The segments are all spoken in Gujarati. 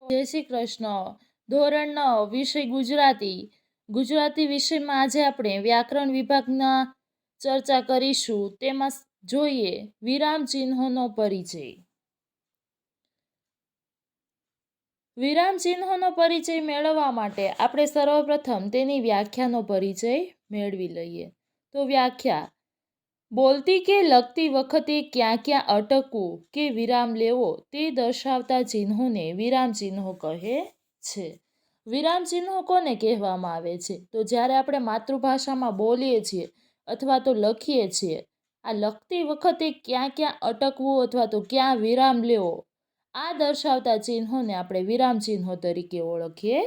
જય શ્રી કૃષ્ણ. ધોરણ 9 વિષય ગુજરાતી. ગુજરાતી વિષયમાં આજે આપણે વ્યાકરણ વિભાગના ચર્ચા કરીશું. તેમાં જોઈએ વિરામ ચિહ્નોનો પરિચય. વિરામ ચિહ્નોનો પરિચય મેળવવા માટે આપણે સર્વપ્રથમ તેની વ્યાખ્યાનો પરિચય મેળવી લઈએ. તો વ્યાખ્યા: બોલતી કે લખતી વખતે ક્યાં ક્યાં અટકવું કે વિરામ લેવો તે દર્શાવતા ચિહ્નોને વિરામ ચિહ્નો કહે છે. વિરામ ચિહ્નો કોને કહેવામાં આવે છે? તો જ્યારે આપણે માતૃભાષામાં બોલીએ છીએ અથવા તો લખીએ છીએ, આ લખતી વખતે ક્યાં ક્યાં અટકવું અથવા તો ક્યાં વિરામ લેવો, આ દર્શાવતા ચિહ્નોને આપણે વિરામ ચિહ્નો તરીકે ઓળખીએ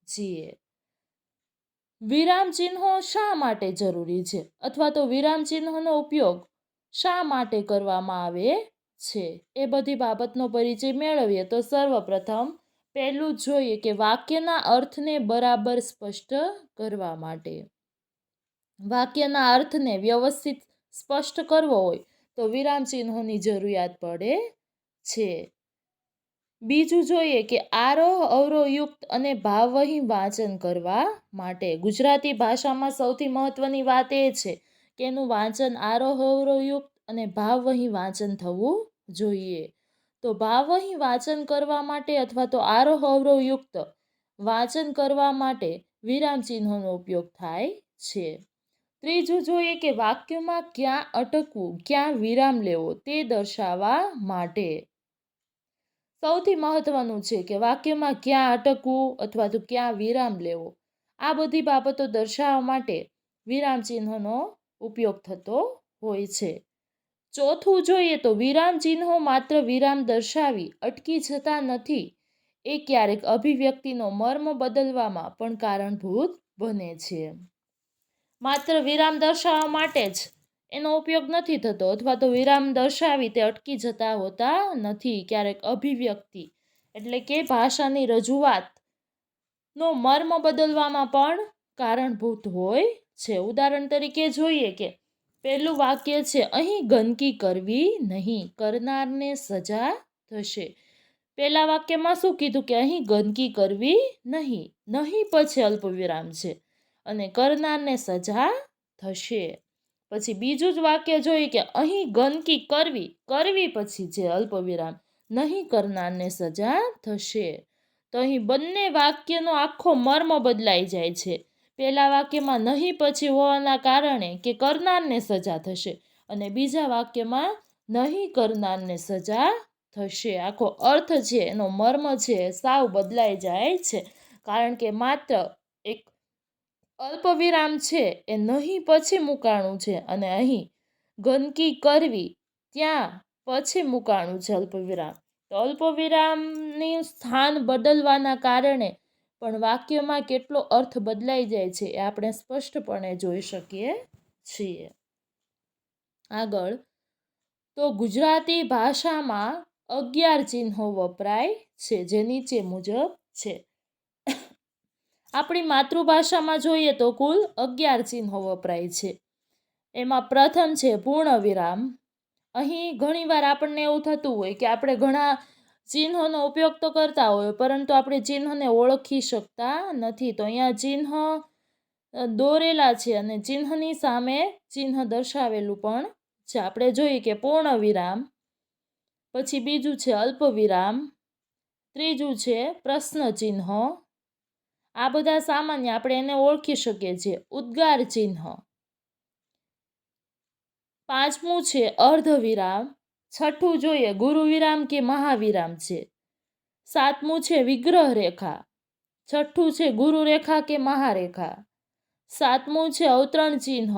છીએ. વિરામ ચિહ્નો શા માટે જરૂરી છે અથવા તો વિરામ ચિહ્નોનો ઉપયોગ શા માટે કરવામાં આવે છે, એ બધી બાબતનો પરિચય મેળવીએ. તો સર્વપ્રથમ પહેલું જ જોઈએ કે વાક્યના અર્થને બરાબર સ્પષ્ટ કરવા માટે. વાક્યના અર્થને વ્યવસ્થિત સ્પષ્ટ કરવો હોય તો વિરામ ચિહ્નોની જરૂરિયાત પડે છે. બીજું જોઈએ કે આરોહ અવરોહયુક્ત અને ભાવવહી વાંચન કરવા માટે. ગુજરાતી ભાષામાં સૌથી મહત્વની વાત એ છે કે એનું વાંચન આરોહ અવરોહયુક્ત અને ભાવવહી વાંચન થવું જોઈએ. તો ભાવવહી વાંચન કરવા માટે અથવા તો આરોહ અવરોહયુક્ત વાંચન કરવા માટે વિરામ ચિહ્નોનો ઉપયોગ થાય છે. ત્રીજું જોઈએ કે વાક્યમાં ક્યાં અટકવું, ક્યાં વિરામ લેવો તે દર્શાવવા માટે. સૌથી મહત્વનું છે કે વાક્યમાં ક્યાં અટકવું અથવા તો ક્યાં વિરામ લેવો, આ બધી બાબતો દર્શાવવા માટે વિરામ ચિહ્નોનો ઉપયોગ થતો હોય છે. ચોથું જોઈએ તો વિરામ ચિહ્નો માત્ર વિરામ દર્શાવી અટકી જતા નથી, એ ક્યારેક અભિવ્યક્તિનો મર્મ બદલવામાં પણ કારણભૂત બને છે. માત્ર વિરામ દર્શાવવા માટે જ એનો ઉપયોગ નથી થતો અથવા તો વિરામ દર્શાવી તે અટકી જતા હોતા નથી. ક્યારેક અભિવ્યક્તિ એટલે કે ભાષાની રજૂઆતનો મર્મ બદલવામાં પણ કારણભૂત હોય છે. ઉદાહરણ તરીકે જોઈએ કે પહેલું વાક્ય છે, અહીં ગંદકી કરવી નહીં, કરનારને સજા થશે. પહેલા વાક્યમાં શું કીધું કે અહીં ગંદકી કરવી નહીં, નહીં પછી અલ્પવિરામ છે અને કરનારને સજા થશે. પછી બીજું જ વાક્ય જોઈએ કે અહીં ગંદકી કરવી, કરવી પછી છે અલ્પવિરામ, નહીં કરનારને સજા થશે. તો અહીં બંને વાક્યનો આખો મર્મ બદલાઈ જાય છે. પહેલા વાક્યમાં નહીં પછી હોવાના કારણે કે કરનારને સજા થશે અને બીજા વાક્યમાં નહીં કરનારને સજા થશે. આખો અર્થ છે, એનો મર્મ છે, સાવ બદલાઈ જાય છે. કારણ કે માત્ર એક અલ્પવિરામ છે એ નહીં પછી મુકાણું છે અને અહીં ગંદકી કરવી ત્યાં પછી મુકાણું છે અલ્પવિરામ. તો અલ્પવિરામની સ્થાન બદલવાના કારણે પણ વાક્યમાં કેટલો અર્થ બદલાઈ જાય છે એ આપણે સ્પષ્ટપણે જોઈ શકીએ છીએ. આગળ તો ગુજરાતી ભાષામાં 11 ચિહ્નો વપરાય છે, જે નીચે મુજબ છે. આપણી માતૃભાષામાં જોઈએ તો કુલ 11 ચિહ્નો વપરાય છે. એમાં પ્રથમ છે પૂર્ણ વિરામ. અહીં ઘણીવાર આપણને એવું થતું હોય કે આપણે ઘણા ચિહ્નોનો ઉપયોગ તો કરતા હોય પરંતુ આપણે ચિહ્નને ઓળખી શકતા નથી. તો અહીંયા ચિહ્ન દોરેલા છે અને ચિહ્નની સામે ચિહ્ન દર્શાવેલું પણ છે. આપણે જોઈએ કે પૂર્ણ વિરામ, પછી બીજું છે અલ્પવિરામ, ત્રીજું છે પ્રશ્ન ચિહ્ન, આ બધા સામાન્ય આપણે એને ઓળખી શકીએ છીએ. ઉદ્ગાર ચિહ્ન, પાંચમું છે અર્ધવિરામ, છઠ્ઠું જોઈએ ગુરુ વિરામ કે મહાવિરામ છે, સાતમું છે વિગ્રહ રેખા, છઠ્ઠું છે ગુરુ રેખા કે મહારેખા, સાતમું છે અવતરણ ચિહ્ન.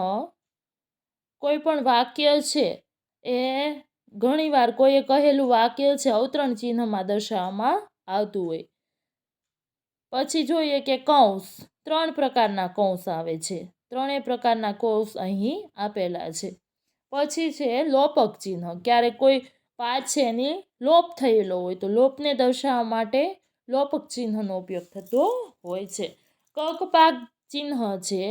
કોઈ પણ વાક્ય છે એ ઘણીવાર કોઈએ કહેલું વાક્ય છે અવતરણ ચિહ્નમાં દર્શાવવામાં આવતું હોય. પછી જોઈએ કે કૌંસ, 3 પ્રકારના કૌંસ આવે છે, ત્રણેય પ્રકારના કૌંસ અહીં આપેલા છે. પછી છે લોપક ચિહ્ન, ક્યારેક કોઈ વાત છે એની લોપ થયેલો હોય તો લોપને દર્શાવવા માટે લોપક ચિહ્નનો ઉપયોગ થતો હોય છે. કકપાક ચિહ્ન છે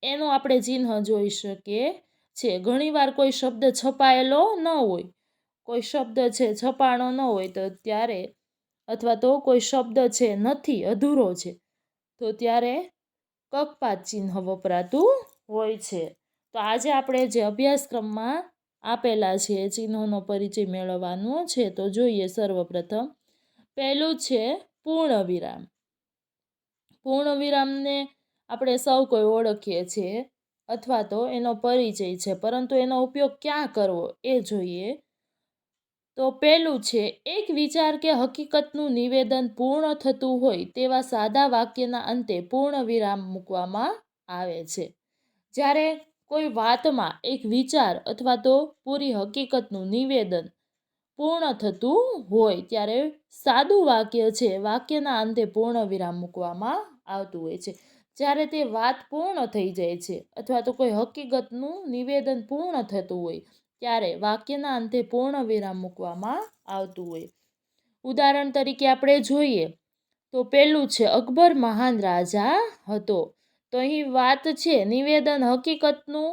એનું આપણે ચિહ્ન જોઈ શકીએ છીએ. ઘણીવાર કોઈ શબ્દ છપાયેલો ન હોય, કોઈ શબ્દ છે છપાણો ન હોય તો ત્યારે અથવા તો કોઈ શબ્દ છે નથી, અધૂરો છે, તો ત્યારે કકપાત ચિહ્ન વપરાતું હોય છે. તો આજે આપણે જે અભ્યાસક્રમમાં આપેલા છે ચિહ્નોનો પરિચય મેળવવાનો છે. તો જોઈએ સર્વપ્રથમ પહેલું છે પૂર્ણ વિરામ. પૂર્ણ વિરામને આપણે સૌ કોઈ ઓળખીએ છીએ અથવા તો એનો પરિચય છે, પરંતુ એનો ઉપયોગ ક્યાં કરવો એ જોઈએ. તો પહેલું છે એક વિચાર કે હકીકતનું નિવેદન પૂર્ણ થતું હોય તેવા સાદા વાક્યના અંતે પૂર્ણ વિરામ મૂકવામાં આવે છે. જ્યારે કોઈ વાતમાં એક વિચાર અથવા તો પૂરી હકીકતનું નિવેદન પૂર્ણ થતું હોય ત્યારે સાદું વાક્ય છે વાક્યના અંતે પૂર્ણ વિરામ મૂકવામાં આવતું હોય છે. જ્યારે તે વાત પૂર્ણ થઈ જાય છે અથવા તો કોઈ હકીકતનું નિવેદન પૂર્ણ થતું હોય ત્યારે વાક્યના અંતે પૂર્ણ વિરામ મૂકવામાં આવતું હોય. ઉદાહરણ તરીકે આપણે જોઈએ તો પહેલું છે અકબર મહાન રાજા હતો. તો અહીં વાત છે નિવેદન હકીકતનું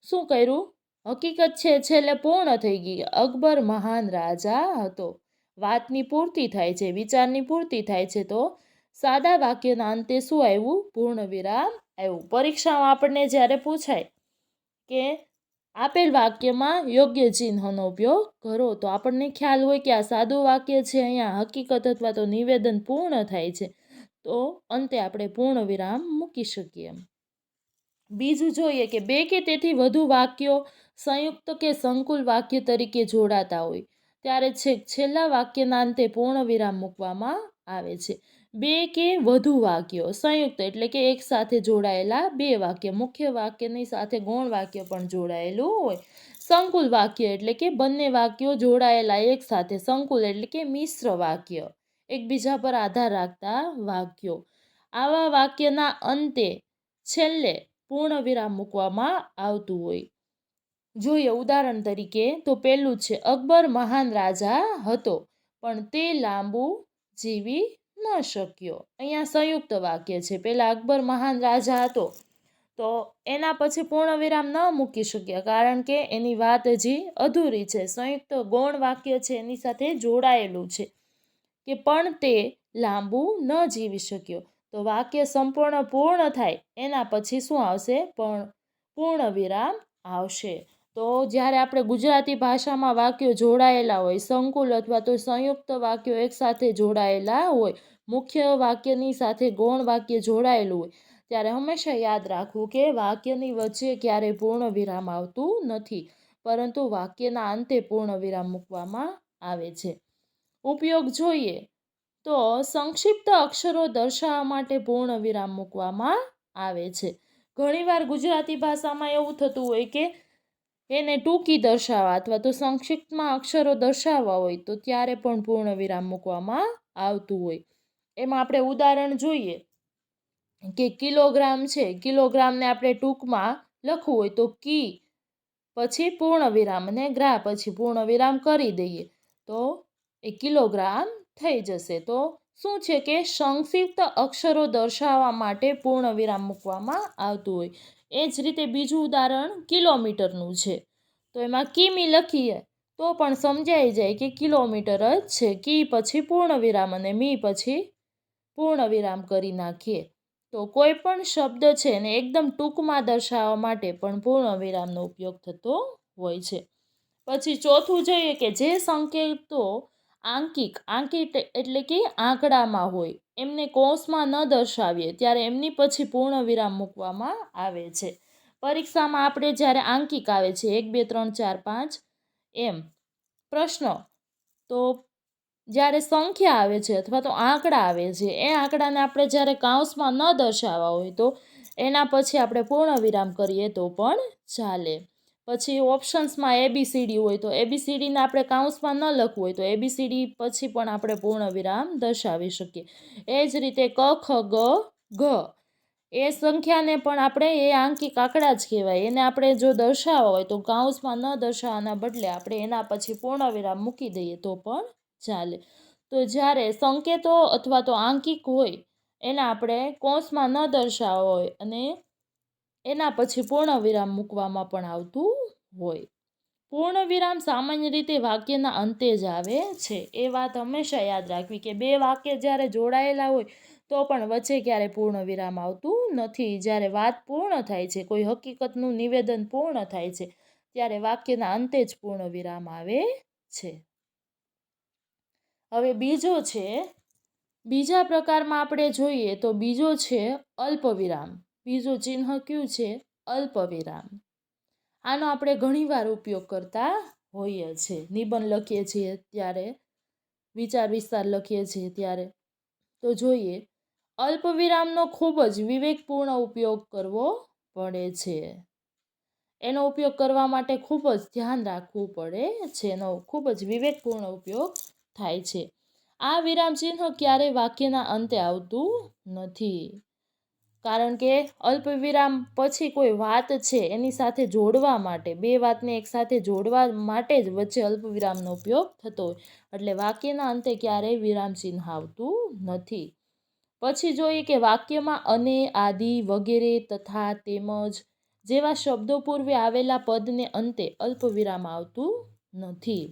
શું કર્યું, હકીકત છે છેલ્લે પૂર્ણ થઈ ગઈ. અકબર મહાન રાજા હતો, વાતની પૂર્તિ થાય છે, વિચારની પૂર્તિ થાય છે. તો સાદા વાક્યના અંતે શું આવ્યું, પૂર્ણ વિરામ આવ્યું. પરીક્ષામાં આપણને જ્યારે પૂછાય કે આપેલ વાક્યમાં યોગ્ય ચિહ્નનો ઉપયોગ કરો, તો આપણને ખ્યાલ હોય કે આ સાદું વાક્ય છે, અહીંયા હકીકત અથવા તો નિવેદન પૂર્ણ થાય છે, તો અંતે આપણે પૂર્ણ વિરામ મૂકી શકીએ. બીજું જોઈએ કે બે કે તેથી વધુ વાક્યો સંયુક્ત કે સંકુલ વાક્ય તરીકે જોડાતા હોય ત્યારે છેલ્લા વાક્યના અંતે પૂર્ણ વિરામ મૂકવામાં આવે છે. બે કે વધુ વાક્યો સંયુક્ત એટલે કે એક સાથે જોડાયેલા બે વાક્ય, મુખ્ય વાક્યની સાથે ગૌણ વાક્ય પણ જોડાયેલું હોય. સંકુલ વાક્ય એટલે કે બંને વાક્યો જોડાયેલા એક સાથે, સંકુલ એટલે કે મિશ્ર વાક્ય, એકબીજા પર આધાર રાખતા વાક્યો. આવા વાક્યના અંતે છેલ્લે પૂર્ણ વિરામ મૂકવામાં આવતું હોય. જોઈએ ઉદાહરણ તરીકે તો પહેલું છે અકબર મહાન રાજા હતો પણ તે લાંબુ જીવી ન શક્યો. અહીંયા સંયુક્ત વાક્ય છે. પહેલા અકબર મહાન રાજા હતો તો એના પછી પૂર્ણ વિરામ ન મૂકી શક્યા કારણ કે એની વાત હજી અધૂરી છે. સંયુક્ત ગૌણ વાક્ય છે એની સાથે જોડાયેલું છે કે પણ તે લાંબુ ન જીવી શક્યો. તો વાક્ય સંપૂર્ણ પૂર્ણ થાય એના પછી શું આવશે, પણ પૂર્ણ વિરામ આવશે. તો જ્યારે આપણે ગુજરાતી ભાષામાં વાક્યો જોડાયેલા હોય, સંકુલ અથવા તો સંયુક્ત વાક્યો એકસાથે જોડાયેલા હોય, મુખ્ય વાક્યની સાથે ગૌણ વાક્ય જોડાયેલું હોય, ત્યારે હંમેશા યાદ રાખવું કે વાક્યની વચ્ચે ક્યારેય પૂર્ણ વિરામ આવતું નથી, પરંતુ વાક્યના અંતે પૂર્ણ વિરામ મૂકવામાં આવે છે. ઉપયોગ જોઈએ તો સંક્ષિપ્ત અક્ષરો દર્શાવવા માટે પૂર્ણ વિરામ મૂકવામાં આવે છે. ઘણીવાર ગુજરાતી ભાષામાં એવું થતું હોય કે એને ટૂંકી દર્શાવવા અથવા તો સંક્ષિપ્તમાં અક્ષરો દર્શાવવા હોય તો ત્યારે પણ પૂર્ણ વિરામ મૂકવામાં આવતું હોય. એમાં આપણે ઉદાહરણ જોઈએ કે કિલોગ્રામ છે, કિલોગ્રામને આપણે ટૂંકમાં લખવું હોય તો કી પછી પૂર્ણ વિરામ અને ગ્રા પછી પૂર્ણ વિરામ કરી દઈએ તો એ કિલોગ્રામ થઈ જશે. તો શું છે કે સંક્ષિપ્ત અક્ષરો દર્શાવવા માટે પૂર્ણ વિરામ મૂકવામાં આવતું હોય. એ જ રીતે બીજું ઉદાહરણ કિલોમીટરનું છે. તો એમાં કિમી લખીએ તો પણ સમજાઈ જાય કે કિલોમીટર જ છે. કી પછી પૂર્ણ વિરામ અને મી પછી પૂર્ણ વિરામ કરી નાખીએ. તો કોઈ પણ શબ્દ છે ને એકદમ ટૂંકમાં દર્શાવવા માટે પણ પૂર્ણ વિરામનો ઉપયોગ થતો હોય છે. પછી ચોથું જોઈએ કે જે સંકેતો આંકિક એટલે કે આંકડામાં હોય એમને કૌંસમાં ન દર્શાવીએ ત્યારે એમની પછી પૂર્ણ વિરામ મૂકવામાં આવે છે. પરીક્ષામાં આપણે જ્યારે આંકિક આવે છે 1 2 3 4 5 એમ પ્રશ્ન, તો જ્યારે સંખ્યા આવે છે અથવા તો આંકડા આવે છે એ આંકડાને આપણે જ્યારે કૌંસમાં ન દર્શાવવા હોય તો એના પછી આપણે પૂર્ણ વિરામ કરીએ તો પણ ચાલે. પછી ઓપ્શન્સમાં ABCD હોય તો ABCDને આપણે કૌંસમાં ન લખવું હોય તો ABCD પછી પણ આપણે પૂર્ણ વિરામ દર્શાવી શકીએ. એ જ રીતે ક ખ ગ ઘ એ સંખ્યાને પણ આપણે એ આંકિક આંકડા જ કહેવાય, એને આપણે જો દર્શાવવા હોય તો કૌંસમાં ન દર્શાવવાના બદલે આપણે એના પછી પૂર્ણ વિરામ મૂકી દઈએ તો પણ ચાલે. તો જ્યારે સંકેતો અથવા તો આંકિક હોય એને આપણે કૌંસમાં ન દર્શાવવા હોય અને એના પછી પૂર્ણ વિરામ મૂકવામાં પણ આવતું હોય. પૂર્ણ વિરામ સામાન્ય રીતે વાક્યના અંતે જ આવે છે. એ વાત હંમેશા યાદ રાખવી કે બે વાક્ય જ્યારે જોડાયેલા હોય તો પણ વચ્ચે ક્યારે પૂર્ણ વિરામ આવતું નથી. જ્યારે વાત પૂર્ણ થાય છે, કોઈ હકીકતનું નિવેદન પૂર્ણ થાય છે, ત્યારે વાક્યના અંતે જ પૂર્ણ વિરામ આવે છે. હવે બીજો છે, બીજા પ્રકારમાં આપણે જોઈએ તો બીજો છે અલ્પવિરામ. બીજું ચિહ્ન કયું છે? અલ્પવિરામ. આનો આપણે ઘણીવાર ઉપયોગ કરતા હોઈએ છીએ. નિબંધ લખીએ છીએ ત્યારે, વિચાર વિસ્તાર લખીએ છીએ ત્યારે. તો જોઈએ, અલ્પવિરામનો ખૂબ જ વિવેકપૂર્ણ ઉપયોગ કરવો પડે છે. એનો ઉપયોગ કરવા માટે ખૂબ જ ધ્યાન રાખવું પડે છે. એનો ખૂબ જ વિવેકપૂર્ણ ઉપયોગ થાય છે. આ વિરામ ચિહ્ન ક્યારેય વાક્યના અંતે આવતું નથી, કારણ કે અલ્પવિરામ પછી કોઈ વાત છે એની સાથે જોડવા માટે, બે વાતને એક સાથે જોડવા માટે જ વચ્ચે અલ્પવિરામનો ઉપયોગ થતો હોય, એટલે વાક્યના અંતે ક્યારેય વિરામ ચિહ્ન આવતું નથી. પછી જોઈએ કે વાક્યમાં અને, આદિ, વગેરે, તથા, તેમજ જેવા શબ્દો પૂર્વે આવેલા પદને અંતે અલ્પવિરામ આવતું નથી.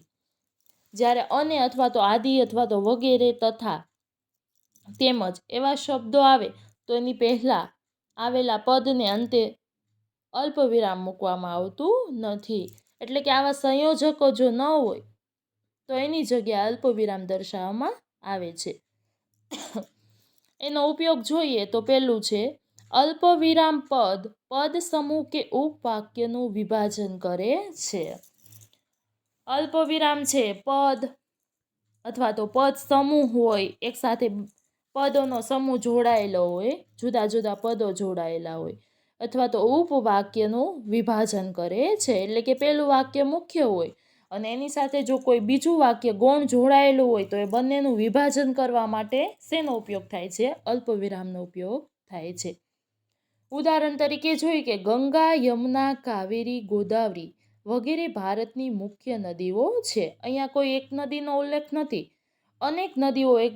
જ્યારે અને અથવા તો આદિ અથવા તો વગેરે, તથા, તેમજ એવા શબ્દો આવે તો એની પહેલાં આવેલા પદને અંતે અલ્પવિરામ મૂકવામાં આવતું નથી. એટલે કે આવા સંયોજકો જો ન હોય તો એની જગ્યાએ અલ્પવિરામ દર્શાવવામાં આવે છે. એનો ઉપયોગ જોઈએ તો પહેલું છે, અલ્પવિરામ પદ સમૂહ કે ઉપવાક્યનું વિભાજન કરે છે. અલ્પવિરામ છે પદ અથવા તો પદ સમૂહ હોય, એક સાથે પદોનો સમૂહ જોડાયેલો હોય, જુદા જુદા પદો જોડાયેલા હોય, અથવા તો ઉપવાક્યનું વિભાજન કરે છે. એટલે કે પહેલું વાક્ય મુખ્ય હોય અને એની સાથે જો કોઈ બીજું વાક્ય ગૌણ જોડાયેલું હોય તો એ બંનેનું વિભાજન કરવા માટે શેનો ઉપયોગ થાય છે? અલ્પવિરામનો ઉપયોગ થાય છે. ઉદાહરણ તરીકે જોઈએ કે ગંગા, યમુના, કાવેરી, ગોદાવરી વગેરે ભારતની મુખ્ય નદીઓ છે. અહીંયા કોઈ એક નદીનો ઉલ્લેખ નથી, અનેક નદીઓ એક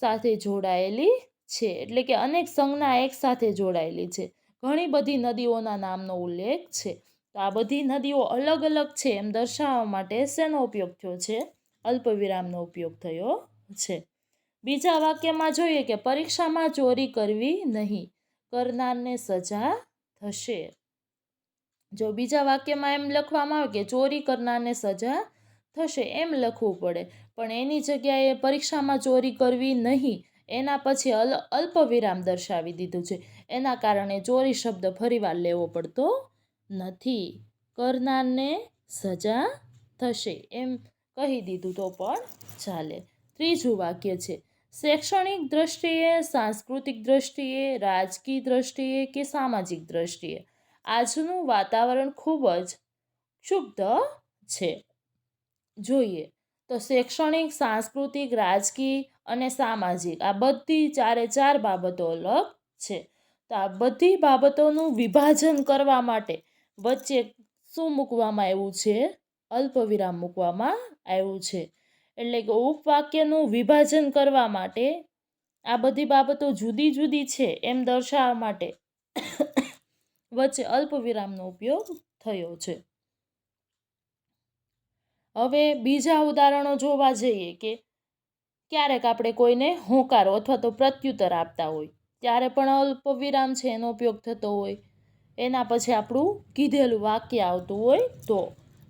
સાથે જોડાયેલી છે. એટલે કે અનેક સંજ્ઞા એક સાથે જોડાયેલી છે. ઘણી બધી નદીઓના નામનો ઉલ્લેખ છે. તો આ બધી નદીઓ અલગ અલગ છે એમ દર્શાવવા માટે શેનો ઉપયોગ થયો છે? અલ્પવિરામનો ઉપયોગ થયો છે. બીજા વાક્યમાં જોઈએ કે પરીક્ષામાં ચોરી કરવી નહીં, કરનારને સજા થશે. જો બીજા વાક્યમાં એમ લખવામાં આવે કે ચોરી કરનારને સજા થશે એમ લખવું પડે, પણ એની જગ્યાએ પરીક્ષામાં ચોરી કરવી નહીં એના પછી અલ્પવિરામ દર્શાવી દીધું છે. એના કારણે ચોરી શબ્દ ફરીવાર લેવો પડતો નથી. કરનારને સજા થશે એમ કહી દીધું તો પણ ચાલે. ત્રીજું વાક્ય છે, શૈક્ષણિક દ્રષ્ટિએ, સાંસ્કૃતિક દ્રષ્ટિએ, રાજકીય દ્રષ્ટિએ કે સામાજિક દ્રષ્ટિએ આજનું વાતાવરણ ખૂબ જ ક્ષુબ્ધ છે. જોઈએ તો શૈક્ષણિક, સાંસ્કૃતિક, રાજકીય અને સામાજિક આ બધી ચારે ચાર બાબતો અલગ છે. તો આ બધી બાબતોનું વિભાજન કરવા માટે વચ્ચે શું મૂકવામાં આવ્યું છે? અલ્પવિરામ મૂકવામાં આવ્યું છે. એટલે કે ઉપવાક્યનું વિભાજન કરવા માટે આ બધી બાબતો જુદી જુદી છે એમ દર્શાવવા માટે વચ્ચે અલ્પવિરામનો ઉપયોગ થયો છે. હવે બીજા ઉદાહરણો જોવા જઈએ કે ક્યારેક આપણે કોઈને હોંકારો અથવા તો પ્રત્યુત્તર આપતા હોય ત્યારે પણ અલ્પવિરામ છે એનો ઉપયોગ થતો હોય. એના પછી આપણું કીધેલું વાક્ય આવતું હોય તો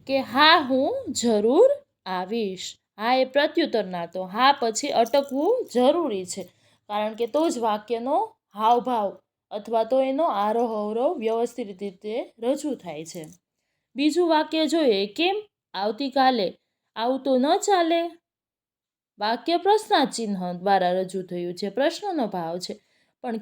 કે હા હું જરૂર આવીશ. હા એ પ્રત્યુત્તરના, તો હા પછી અટકવું જરૂરી છે, કારણ કે તો જ વાક્યનો હાવભાવ અથવા તો એનો આરોહ અવરોહ વ્યવસ્થિત રીતે રજૂ થાય છે. બીજું વાક્ય જોઈએ, કેમ આવતીકાલે આવું તો ન ચાલે. વાક્ય પ્રશ્નાર્થ ચિહ્ન દ્વારા રજૂ થયું છે, પ્રશ્નનો ભાવ છે. પણ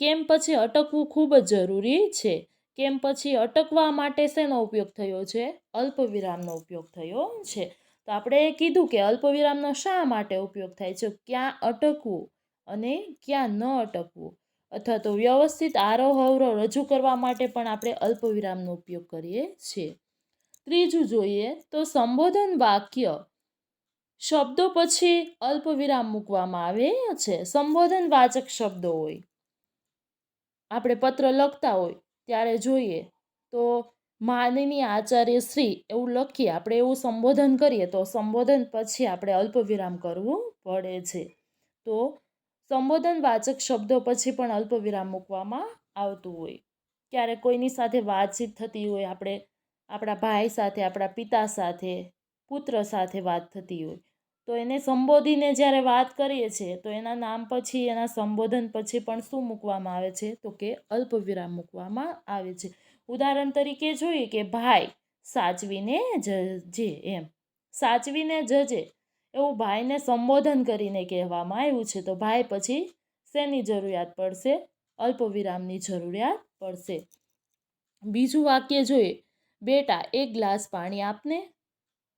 કેમ પછી અટકવું ખૂબ જ જરૂરી છે. કેમ પછી અટકવા માટે શેનો ઉપયોગ થયો છે? અલ્પવિરામનો ઉપયોગ થયો છે. તો આપણે કીધું કે અલ્પવિરામનો શા માટે ઉપયોગ થાય છે? ક્યાં અટકવું અને ક્યાં ન અટકવું, અથવા તો વ્યવસ્થિત આરોહ અવરોહ રજૂ કરવા માટે પણ આપણે અલ્પવિરામનો ઉપયોગ કરીએ છીએ. ત્રીજું જોઈએ તો સંબોધન વાક્ય શબ્દો પછી અલ્પવિરામ મૂકવામાં આવે છે. સંબોધન વાચક શબ્દો હોય, આપણે પત્ર લખતા હોય ત્યારે જોઈએ તો માનનીય આચાર્ય શ્રી એવું લખીએ, આપણે એવું સંબોધન કરીએ તો સંબોધન પછી આપણે અલ્પવિરામ કરવું પડે છે. તો સંબોધન વાચક શબ્દો પછી પણ અલ્પવિરામ મૂકવામાં આવતું હોય. ક્યારેક કોઈની સાથે વાતચીત થતી હોય, આપણે આપણા ભાઈ સાથે, આપણા પિતા સાથે, પુત્ર સાથે વાત થતી હોય, તો એને સંબોધીને જ્યારે વાત કરીએ છીએ તો એના નામ પછી, એના સંબોધન પછી પણ શું મૂકવામાં આવે છે? તો કે અલ્પવિરામ મૂકવામાં આવે છે. ઉદાહરણ તરીકે જોઈએ કે ભાઈ સાચવીને જજે, એમ સાચવીને જજે એવું ભાઈને સંબોધન કરીને કહેવામાં આવ્યું છે. તો ભાઈ પછી શેની જરૂરિયાત પડશે? અલ્પવિરામની જરૂરિયાત પડશે. બીજું વાક્ય જોઈએ, બેટા એક ગ્લાસ પાણી આપને.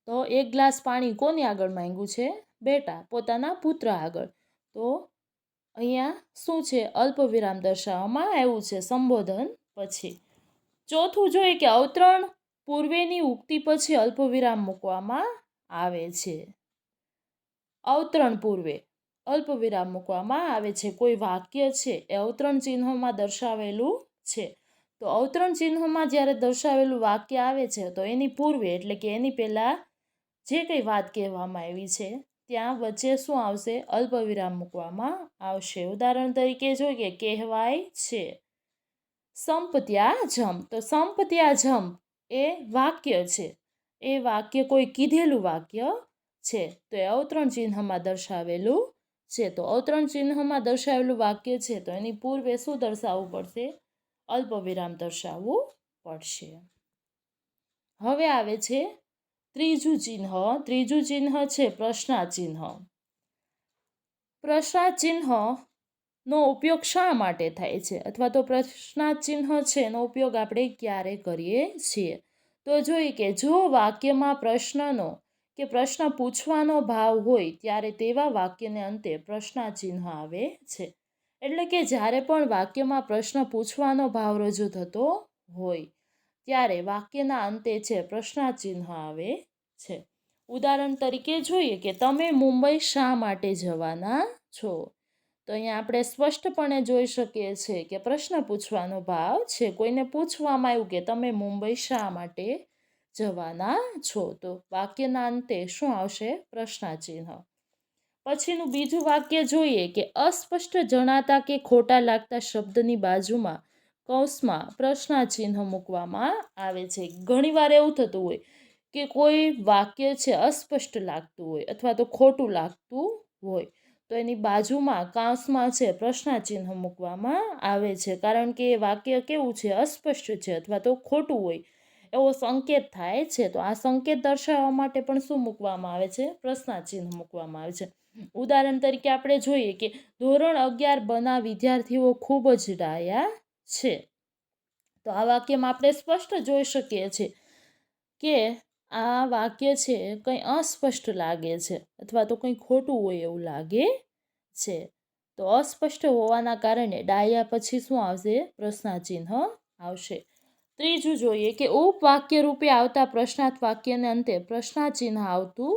તો એક ગ્લાસ પાણી કોની આગળ માંગ્યું છે? બેટા પોતાના પુત્ર આગળ. તો અહીંયા શું છે? અલ્પવિરામ દર્શાવવામાં આવ્યું છે સંબોધન પછી. ચોથું જોઈએ કે અવતરણ પૂર્વેની ઉક્તિ પછી અલ્પવિરામ મૂકવામાં આવે છે. અવતરણ પૂર્વે અલ્પવિરામ મૂકવામાં આવે છે. કોઈ વાક્ય છે એ અવતરણ ચિહ્નોમાં દર્શાવેલું છે, તો અવતરણ ચિહ્નોમાં જ્યારે દર્શાવેલું વાક્ય આવે છે તો એની પૂર્વે એટલે કે એની પહેલાં જે કંઈ વાત કહેવામાં આવી છે ત્યાં વચ્ચે શું આવશે? અલ્પવિરામ મૂકવામાં આવશે. ઉદાહરણ તરીકે જોઈએ કે કહેવાય છે સંપ ત્યાં જમ. તો સંપ ત્યાં જમ એ વાક્ય છે, એ વાક્ય કોઈ કીધેલું વાક્ય છે, તો એ અવતરણ ચિહ્નમાં દર્શાવેલું છે. તો અવતરણ ચિહ્નમાં દર્શાવેલું વાક્ય છે તો એની પૂર્વે શું દર્શાવવું પડશે? અલ્પવિરામ દર્શાવવું પડશે. હવે આવે છે ત્રીજું ચિહ્ન. ત્રીજું ચિહ્ન છે પ્રશ્નાચિહ્ન. પ્રશ્નાચિહ્નનો ઉપયોગ શા માટે થાય છે, અથવા તો પ્રશ્નાચિહ્ન છે એનો ઉપયોગ આપણે ક્યારે કરીએ છીએ? તો જોઈએ કે જો વાક્યમાં પ્રશ્નનો કે પ્રશ્ન પૂછવાનો ભાવ હોય ત્યારે તેવા વાક્યને અંતે પ્રશ્નાચિહ્ન આવે છે. એટલે કે જ્યારે પણ વાક્યમાં પ્રશ્ન પૂછવાનો ભાવ રજૂ થતો હોય ત્યારે વાક્યના અંતે છે પ્રશ્નાચિહ્ન આવે છે. ઉદાહરણ તરીકે જોઈએ કે તમે મુંબઈ શા માટે જવાના છો? તો અહીંયા આપણે સ્પષ્ટપણે જોઈ શકીએ છીએ કે પ્રશ્ન પૂછવાનો ભાવ છે. કોઈને પૂછવામાં આવ્યું કે તમે મુંબઈ શા માટે જવાના છો? તો વાક્યના અંતે શું આવશે? પ્રશ્નાચિહ્ન. પછીનું બીજું વાક્ય જોઈએ કે અસ્પષ્ટ જણાતા કે ખોટા લાગતા શબ્દની બાજુમાં કૌંસમાં પ્રશ્નાચિહ્ન મૂકવામાં આવે છે. ઘણીવાર એવું થતું હોય કે કોઈ વાક્ય છે અસ્પષ્ટ લાગતું હોય અથવા તો ખોટું લાગતું હોય તો એની બાજુમાં કૌંસમાં છે પ્રશ્નાચિહ્ન મૂકવામાં આવે છે, કારણ કે એ વાક્ય કેવું છે? અસ્પષ્ટ છે અથવા તો ખોટું હોય એવો સંકેત થાય છે. તો આ સંકેત દર્શાવવા માટે પણ શું મૂકવામાં આવે છે? પ્રશ્નાચિહ્ન મૂકવામાં આવે છે. ઉદાહરણ તરીકે આપણે જોઈએ કે ધોરણ 11 બના વિદ્યાર્થીઓ ખૂબ જ ડાયા છે. તો આ વાક્યમાં આપણે સ્પષ્ટ જોઈ શકીએ છીએ કે આ વાક્ય છે કંઈ અસ્પષ્ટ લાગે છે અથવા તો કંઈ ખોટું હોય એવું લાગે છે. તો અસ્પષ્ટ હોવાના કારણે ડાયા પછી શું આવશે? પ્રશ્નાચિહ્ન આવશે. ત્રીજું જોઈએ કે ઉપવાક્ય રૂપે આવતા પ્રશ્નાર્થ વાક્યને અંતે પ્રશ્નાચિહ્ન આવતું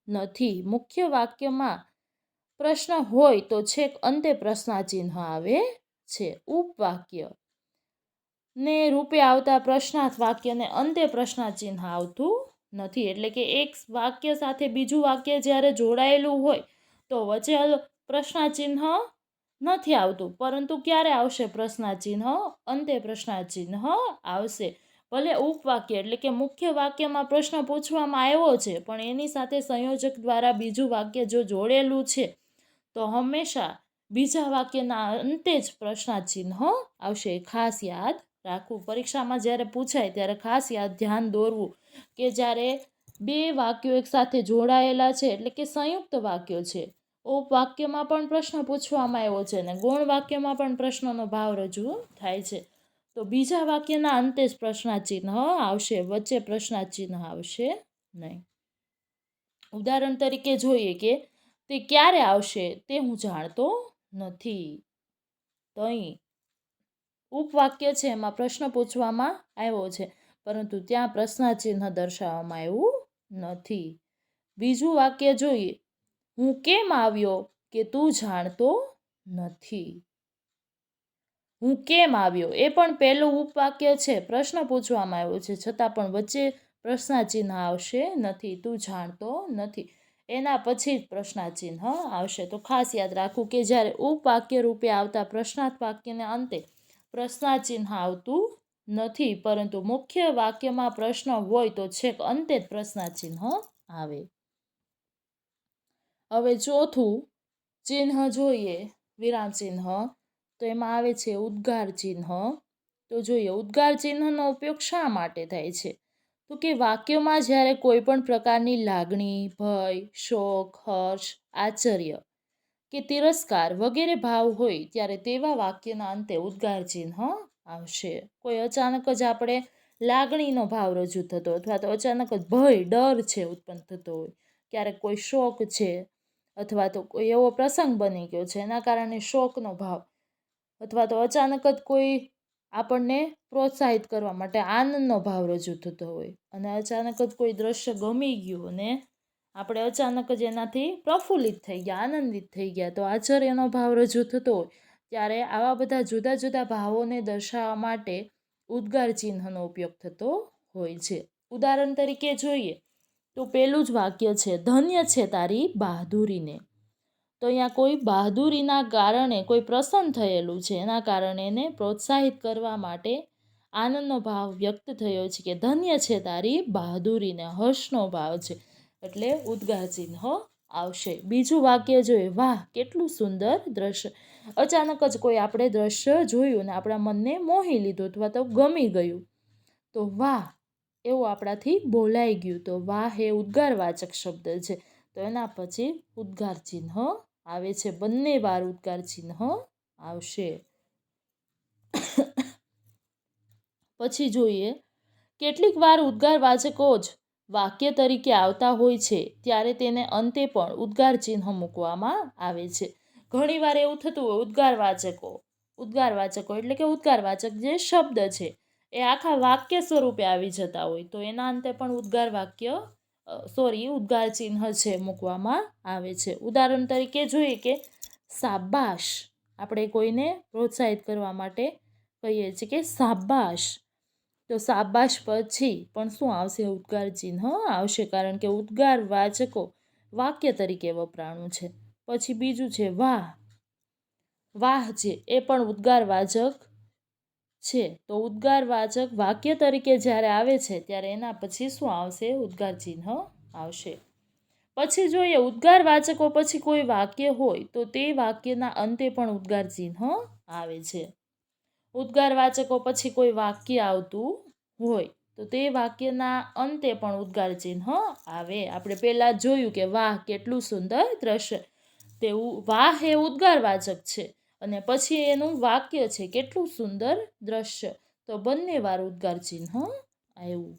નથી. મુખ્ય વાક્યમાં પ્રશ્ન હોય તો છેક અંતે પ્રશ્નાચિહ્ન આવે છે. ઉપવાક્ય ને રૂપે આવતા પ્રશ્નાર્થ વાક્યને અંતે પ્રશ્નાચિહ્ન આવતું નથી. એટલે કે એક વાક્ય સાથે બીજું વાક્ય જ્યારે જોડાયેલું હોય તો વચ્ચે પ્રશ્નાચિહ્ન નથી આવતું, પરંતુ ક્યારે આવશે પ્રશ્નાચિહ્ન? અંતે પ્રશ્નાચિહ્ન આવશે. ભલે ઉપવાક્ય એટલે કે મુખ્ય વાક્યમાં પ્રશ્ન પૂછવામાં આવ્યો છે પણ એની સાથે સંયોજક દ્વારા બીજું વાક્ય જો જોડેલું છે તો હંમેશા બીજા વાક્યના અંતે જ પ્રશ્નાચિહ્ન આવશે. ખાસ યાદ રાખવું. પરીક્ષામાં જ્યારે પૂછાય ત્યારે ખાસ ધ્યાન દોરવું કે જ્યારે બે વાક્યો એકસાથે જોડાયેલા છે એટલે કે સંયુક્ત વાક્યો છે, ઉપવાક્યમાં પણ પ્રશ્ન પૂછવામાં આવ્યો છે અને ગૌણ વાક્યમાં પણ પ્રશ્નનો ભાવ રજૂ થાય છે, તો બીજા વાક્યના અંતે જ પ્રશ્નાચિહ્ન આવશે, વચ્ચે પ્રશ્નાચિહ્ન આવશે નહીં. ઉદાહરણ તરીકે જોઈએ કે તે ક્યારે આવશે તે હું જાણતો નથી. તો અહીં ઉપવાક્ય છે એમાં પ્રશ્ન પૂછવામાં આવ્યો છે પરંતુ ત્યાં પ્રશ્નાચિહ્ન દર્શાવવામાં આવ્યું નથી. બીજું વાક્ય જોઈએ, હું કેમ આવ્યો કે તું જાણતો નથી. હું કેમ આવ્યો એ પણ પહેલું ઉપવાક્ય છે, પ્રશ્ન પૂછવામાં આવ્યો છે, છતાં પણ વચ્ચે પ્રશ્નાચિહ્ન આવશે નથી. તું જાણતો નથી, એના પછી જ પ્રશ્નાચિહ્ન આવશે. તો ખાસ યાદ રાખવું કે જ્યારે ઉપવાક્ય રૂપે આવતા પ્રશ્નાર્થ વાક્યને અંતે પ્રશ્નાચિહ્ન આવતું નથી, પરંતુ મુખ્ય વાક્યમાં પ્રશ્ન હોય તો છેક અંતે જ પ્રશ્નાચિહ્ન આવે. હવે ચોથું ચિહ્ન જોઈએ, વિરામ ચિહ્ન, તો એમાં આવે છે ઉદ્ગાર ચિહ્ન. તો જોઈએ ઉદ્ગાર ચિહ્નનો ઉપયોગ શા માટે થાય છે? તો કે વાક્યોમાં જ્યારે કોઈ પણ પ્રકારની લાગણી, ભય, શોક, હર્ષ, આશ્ચર્ય કે તિરસ્કાર વગેરે ભાવ હોય ત્યારે તેવા વાક્યના અંતે ઉદ્ગાર ચિહ્ન આવશે. કોઈ અચાનક જ આપણે લાગણીનો ભાવ રજૂ થતો અથવા તો અચાનક જ ભય, ડર છે ઉત્પન્ન થતો હોય, ક્યારેક કોઈ શોક છે અથવા તો કોઈ એવો પ્રસંગ બની ગયો છે એના કારણે શોકનો ભાવ, અથવા તો અચાનક જ કોઈ આપણને પ્રોત્સાહિત કરવા માટે આનંદનો ભાવ રજૂ થતો હોય, અને અચાનક જ કોઈ દ્રશ્ય ગમી ગયું અને આપણે અચાનક જ એનાથી પ્રફુલ્લિત થઈ ગયા, આનંદિત થઈ ગયા, તો આશ્ચર્યનો ભાવ રજૂ થતો હોય ત્યારે આવા બધા જુદા જુદા ભાવોને દર્શાવવા માટે ઉદ્ગાર ચિહ્નનો ઉપયોગ થતો હોય છે. ઉદાહરણ તરીકે જોઈએ તો પેલું જ વાક્ય છે, ધન્ય છે તારી બહાદુરીને. તો અહીંયા કોઈ બહાદુરીના કારણે કોઈ પ્રસન્ન થયેલું છે, એના કારણે એને પ્રોત્સાહિત કરવા માટે આનંદનો ભાવ વ્યક્ત થયો છે કે ધન્ય છે તારી બહાદુરીને, હર્ષનો ભાવ છે, એટલે ઉદ્ગાર ચિહ્ન આવશે. બીજું વાક્ય જોઈએ, વાહ કેટલું સુંદર દ્રશ્ય. અચાનક જ કોઈ આપણે દ્રશ્ય જોયું ને આપણા મનને મોહી લીધું અથવા તો ગમી ગયું, તો વાહ એવું આપણાથી બોલાઈ ગયું, તો વાહ એ ઉદ્ગારવાચક શબ્દ છે, તો એના પછી ઉદ્ગાર ચિહ્ન આવે છે. બંને વાર ઉદ્ગાર ચિહ્ન આવશે. પછી જોઈએ કેટલીક વાર ઉદ્ગારવાચકો જ વાક્ય તરીકે આવતા હોય છે ત્યારે તેને અંતે પણ ઉદ્ગાર ચિહ્ન મૂકવામાં આવે છે. ઘણીવાર એવું થતું હોય ઉદ્ગારવાચકો એટલે કે ઉદ્ગારવાચક જે શબ્દ છે એ આખા વાક્ય સ્વરૂપે આવી જતા હોય, તો એના અંતે પણ ઉદ્ગાર ચિહ્ન છે મૂકવામાં આવે છે. ઉદાહરણ તરીકે જોઈએ કે શાબાશ, આપણે કોઈને પ્રોત્સાહિત કરવા માટે કહીએ છીએ કે શાબાશ, તો શાબાશ પછી પણ શું આવશે? ઉદ્ગાર ચિહ્ન આવશે, કારણ કે ઉદ્ગાર વાચકો વાક્ય તરીકે વપરાણું છે. પછી બીજું છે વાહ. વાહ છે એ પણ ઉદ્ગારવાચક છે, તો ઉદ્ગારવાચક વાક્ય તરીકે જ્યારે આવે છે ત્યારે એના પછી શું આવશે? ઉદ્ગાર ચિહ્ન આવશે. પછી જોઈએ ઉદ્ગારવાચકો પછી કોઈ વાક્ય હોય તો તે વાક્યના અંતે પણ ઉદ્ગાર ચિહ્ન આવે છે. ઉદ્ગારવાચકો પછી કોઈ વાક્ય આવતું હોય તો તે વાક્યના અંતે પણ ઉદ્ગાર ચિહ્ન આવે. આપણે પહેલા જોયું કે વાહ કેટલું સુંદર દ્રશ્ય, તેવું વાહ એ ઉદ્ગારવાચક છે અને પછી એનું વાક્ય છે કેટલું સુંદર દ્રશ્ય, તો બંને વાર ઉદ્ગાર ચિહ્ન આવ્યું.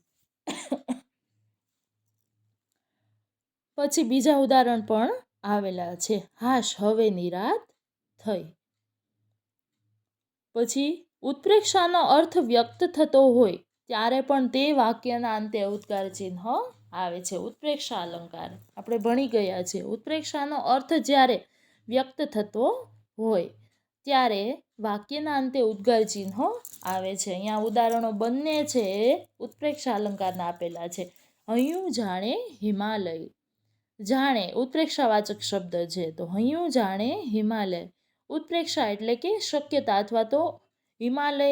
પછી બીજા ઉદાહરણ પણ આવેલા છે, હાશ હવે નિરાત થઈ. પછી ઉત્પ્રેક્ષાનો અર્થ વ્યક્ત થતો હોય ત્યારે પણ તે વાક્યના અંતે ઉદ્ગાર ચિહ્ન આવે છે. ઉત્પ્રેક્ષા અલંકાર આપણે ભણી ગયા છે. ઉત્પ્રેક્ષાનો અર્થ જ્યારે વ્યક્ત થતો હોય ત્યારે વાક્યના અંતે ઉદ્ગાર ચિહ્ન આવે છે. અહીંયા ઉદાહરણો બંને છે એ ઉત્પ્રેક્ષા અલંકારના આપેલા છે. હૈયું જાણે હિમાલય, જાણે ઉત્પ્રેક્ષાવાચક શબ્દ છે, તો હૈયું જાણે હિમાલય. ઉત્પ્રેક્ષા એટલે કે શક્યતા અથવા તો હિમાલય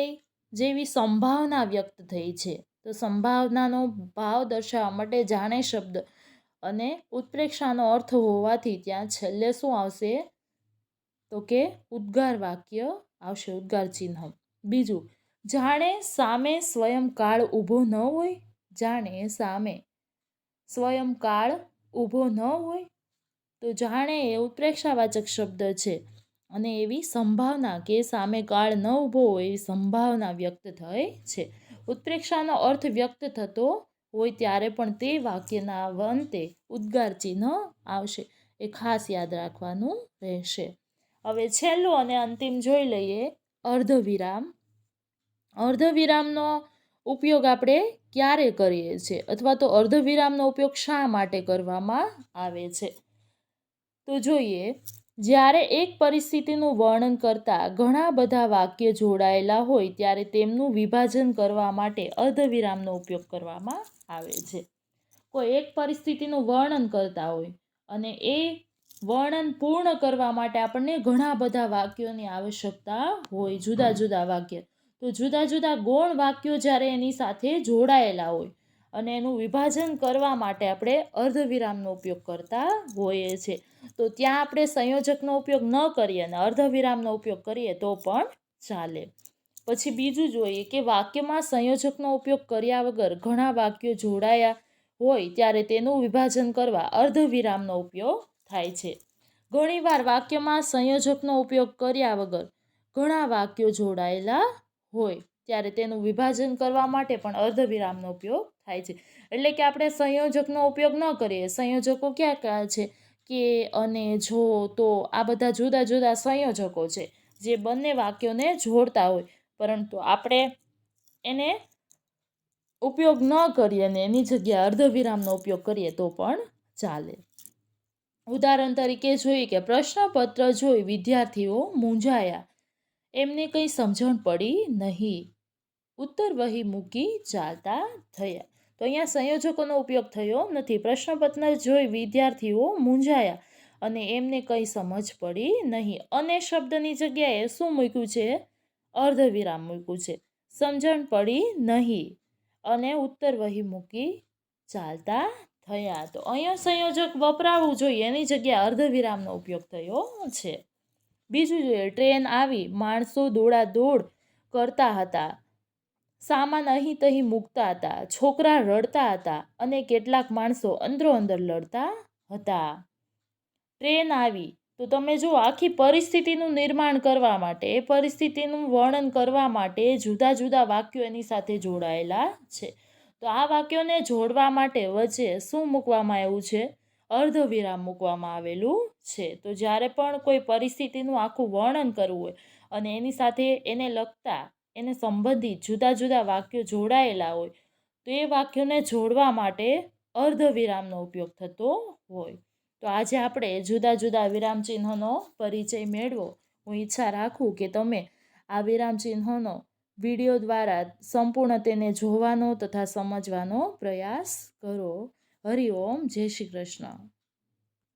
જેવી સંભાવના વ્યક્ત થઈ છે, તો સંભાવનાનો ભાવ દર્શાવવા માટે જાણે શબ્દ અને ઉત્પ્રેક્ષાનો અર્થ હોવાથી ત્યાં છેલ્લે શું આવશે? તો કે ઉદ્ગાર વાક્ય આવશે, ઉદ્ગાર ચિહ્ન. બીજું જાણે સામે સ્વયં કાળ ઊભો ન હોય, જાણે સામે સ્વયં કાળ ઊભો ન હોય, તો જાણે એ ઉત્પ્રેક્ષાવાચક શબ્દ છે અને એવી સંભાવના કે સામે કાળ ન ઊભો હોય એવી સંભાવના વ્યક્ત થઈ છે. ઉત્પ્રેક્ષાનો અર્થ વ્યક્ત થતો હોય ત્યારે પણ તે વાક્યના અંતે ઉદ્ગાર ચિહ્ન આવશે, એ ખાસ યાદ રાખવાનું રહેશે. હવે છેલ્લું અને અંતિમ જોઈ લઈએ અર્ધવિરામ. અર્ધવિરામનો ઉપયોગ આપણે ક્યારે કરીએ છીએ અથવા તો અર્ધવિરામનો ઉપયોગ શા માટે કરવામાં આવે છે? તો જોઈએ જ્યારે એક પરિસ્થિતિનું વર્ણન કરતાં ઘણા બધા વાક્ય જોડાયેલા હોય ત્યારે તેમનું વિભાજન કરવા માટે અર્ધવિરામનો ઉપયોગ કરવામાં આવે છે. કોઈ એક પરિસ્થિતિનું વર્ણન કરતા હોય અને એ વર્ણન પૂર્ણ કરવા માટે આપણને ઘણા બધા વાક્યોની આવશ્યકતા હોય, જુદા જુદા વાક્ય. તો જુદા જુદા ગૌણ વાક્યો જ્યારે એની સાથે જોડાયેલા હોય અને એનું વિભાજન કરવા માટે આપણે અર્ધવિરામનો ઉપયોગ કરતા હોઈએ છીએ. તો ત્યાં આપણે સંયોજકનો ઉપયોગ ન કરીએ અને અર્ધવિરામનો ઉપયોગ કરીએ તો પણ ચાલે. પછી બીજું જોઈએ કે વાક્યમાં સંયોજકનો ઉપયોગ કર્યા વગર ઘણા વાક્યો જોડાયા હોય ત્યારે તેનું વિભાજન કરવા અર્ધવિરામનો ઉપયોગ થાય છે. ઘણીવાર વાક્યમાં સંયોજકનો ઉપયોગ કર્યા વગર ઘણા વાક્યો જોડાયેલા હોય ત્યારે તેનું વિભાજન કરવા માટે પણ અર્ધવિરામનો ઉપયોગ થાય છે. એટલે કે આપણે સંયોજકનો ઉપયોગ ન કરીએ. સંયોજકો ક્યાં કયા છે કે, અને, જો, તો આ બધા જુદા જુદા સંયોજકો છે જે બંને વાક્યોને જોડતા હોય, પરંતુ આપણે એને ઉપયોગ ન કરીએ અને એની જગ્યાએ અર્ધવિરામનો ઉપયોગ કરીએ તો પણ ચાલે. ઉદાહરણ તરીકે જોઈએ કે પ્રશ્નપત્ર જોઈ વિદ્યાર્થીઓ મૂંઝાયા, એમને કંઈ સમજણ પડી નહીં, ઉત્તર વહી મૂકી ચાલતા થયા. તો અહીંયા સંયોજકોનો ઉપયોગ થયો નથી. પ્રશ્નપત્ર જોઈ વિદ્યાર્થીઓ મૂંઝાયા અને એમને કંઈ સમજ પડી નહીં. અને શબ્દની જગ્યાએ શું મૂક્યું છે? અર્ધવિરામ મૂક્યું છે. સમજણ પડી નહીં અને ઉત્તર વહી મૂકી ચાલતા થયા. તો અહીંયા સંયોજક વપરાવવું જોઈએ, એની જગ્યાએ અર્ધવિરામનો ઉપયોગ થયો છે. બીજું જોઈએ, ટ્રેન આવી, માણસો દોડાદોડ કરતા હતા, સામાન અહીં તહીં મૂકતા હતા, છોકરા રડતા હતા અને કેટલાક માણસો અંદરો અંદર લડતા હતા. ટ્રેન આવી, તો તમે જુઓ આખી પરિસ્થિતિનું નિર્માણ કરવા માટે, એ પરિસ્થિતિનું વર્ણન કરવા માટે જુદા જુદા વાક્યો એની સાથે જોડાયેલા છે. તો આ વાક્યોને જોડવા માટે વચ્ચે શું મૂકવામાં આવ્યું છે? અર્ધવિરામ મૂકવામાં આવેલું છે. તો જ્યારે પણ કોઈ પરિસ્થિતિનું આખું વર્ણન કરવું હોય અને એની સાથે એને લગતા, એને સંબંધિત જુદા જુદા વાક્યો જોડાયેલા હોય તો એ વાક્યોને જોડવા માટે અર્ધવિરામનો ઉપયોગ થતો હોય. તો આજે આપણે જુદા જુદા વિરામચિહ્નોનો પરિચય મેળવો. હું ઈચ્છા રાખું કે તમે આ વિરામચિહ્નોનો વિડીયો દ્વારા સંપૂર્ણ તેને જોવાનો તથા સમજવાનો પ્રયાસ કરો. હરિઓમ, જય શ્રી કૃષ્ણ.